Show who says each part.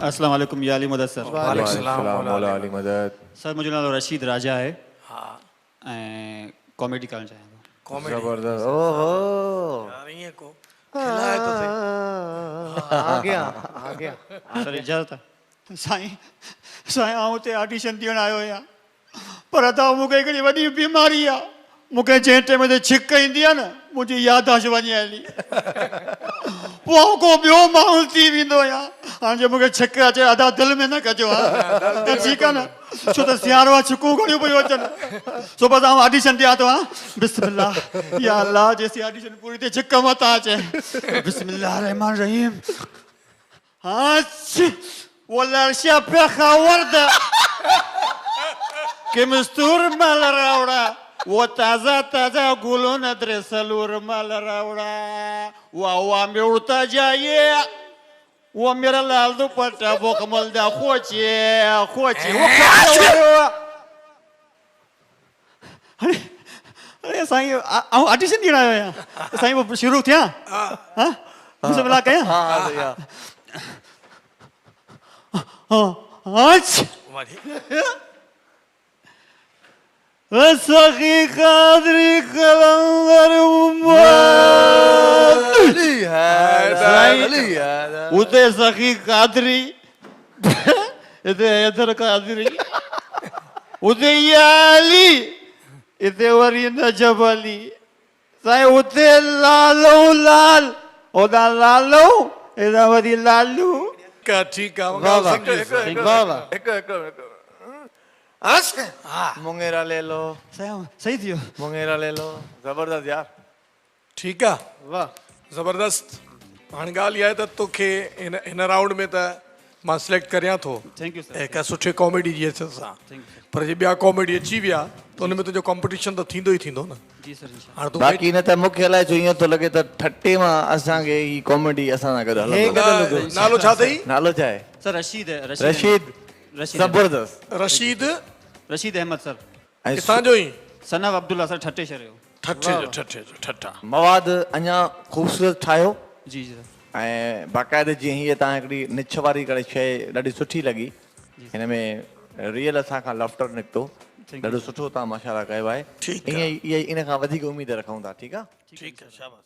Speaker 1: अस्सलाम वालेकुम या अली मदद सर।
Speaker 2: वालेकुम सलाम मौला अली मदद।
Speaker 1: सर मुंहिंजो नालो रशीद राजा आहे
Speaker 3: हाँ
Speaker 1: ऐं कॉमेडी करणु चाहियां थो।
Speaker 3: कॉमेडी
Speaker 2: जबरदस्त ओहो
Speaker 3: यार ये को खिलाए तो थे
Speaker 4: आ गया आ गया।
Speaker 1: सर इजाज़त आहे साईं साईं आउं हुते ऑडिशन ॾियणु आयो आहियां पर त मूंखे हिकिड़ी वॾी बीमारी आहे। मूंखे जंहिं टाइम ते छिक ईंदी आहे न मुंहिंजी याददाश्त वञे हली पोइ आउं को ॿियो माण्हू थी वेंदो आहियां। हाणे जे मूंखे छिक अचे अदा दिलि में न कजो हा त ठीकु आहे न छो त सियारो आहे छिकूं घणियूं पियूं अचनि सो बसि आउं ऑडिशन ॾियां थो हा बिस्मिल्लाह या अल्लाह जेसीं ऑडिशन पूरी थिए छिक मथां अचे बिस्मिल्लाह रहमान रहीम। हाँ वो लड़कियां पे खावर्द कि मस्तूर माल रावड़ा वो ताजा ताजा गुलो न ड्रेसलूर माल रावड़ा वाह में उड़ता जाइए वो मेरा लाल दुपट्टा वो कमल दा खोचे खोचे वो अरे अरे साईं आउं ऑडिशन ॾियणु आयो आहियां साईं वो शुरू थियां हाँ बिस्मिल्लाह कयां
Speaker 4: हाँ भैया
Speaker 1: सखी कादरी कलंदर उते सखी कादरी इधर कादरी उते याली इते वरी नजब अली साईं उते लालो लाल ओदा लालो इधर वरी लालू
Speaker 3: का ठीक है
Speaker 4: वाह वाह वाह वाह
Speaker 3: एक हाँ
Speaker 4: मुंगेरा ले लो
Speaker 1: सही थियो
Speaker 4: मुंगेरा ले लो जबरदस्त यार
Speaker 3: ठीक है
Speaker 4: वाह
Speaker 3: जबरदस्त हाणे ॻाल्हि इहा आहे त तोखे हिन राउंड में त मां सिलेक्ट करियां थो
Speaker 1: थैंक यू सर
Speaker 3: हिकु सुठे कॉमेडी जी हैसियत सां
Speaker 1: थैंक यू
Speaker 3: पर जे ॿिया कॉमेडी अची विया त उन में तुंहिंजो कॉम्पिटिशन त थींदो ई थींदो न
Speaker 1: जी सर इंशाल्लाह।
Speaker 3: हाणे तूं
Speaker 4: बाक़ी न त मूंखे अलाए छो ईअं थो लॻे त ठटे मां असांखे ही कॉमेडी असां सां गॾु हलंदो।
Speaker 3: नालो छा अथई
Speaker 4: नालो छा आहे?
Speaker 1: सर रशीद है
Speaker 4: रशीद
Speaker 1: रशीद
Speaker 4: जबरदस्त
Speaker 3: रशीद
Speaker 1: रशीद अहमद सर
Speaker 4: ऐं
Speaker 3: किथां जो ई
Speaker 1: सनब अब्दुल्ला सर ठट्टे शहर जो
Speaker 3: ठठे जो ठठा
Speaker 4: मवाद अञा ख़ूबसूरत ठाहियो
Speaker 1: जी जी सर
Speaker 4: ऐं बाक़ाइदे जीअं हीअ तव्हां हिकिड़ी निछ वारी करे शइ ॾाढी सुठी लॻी हिन में रियल असांखां लफ्टर निकितो ॾाढो सुठो तव्हां माशाल्लाह कयो आहे
Speaker 3: ठीकु आहे।
Speaker 4: ईअं इन खां वधीक उमेद रखूं था। ठीकु आहे
Speaker 3: ठीकु आहे शाबाश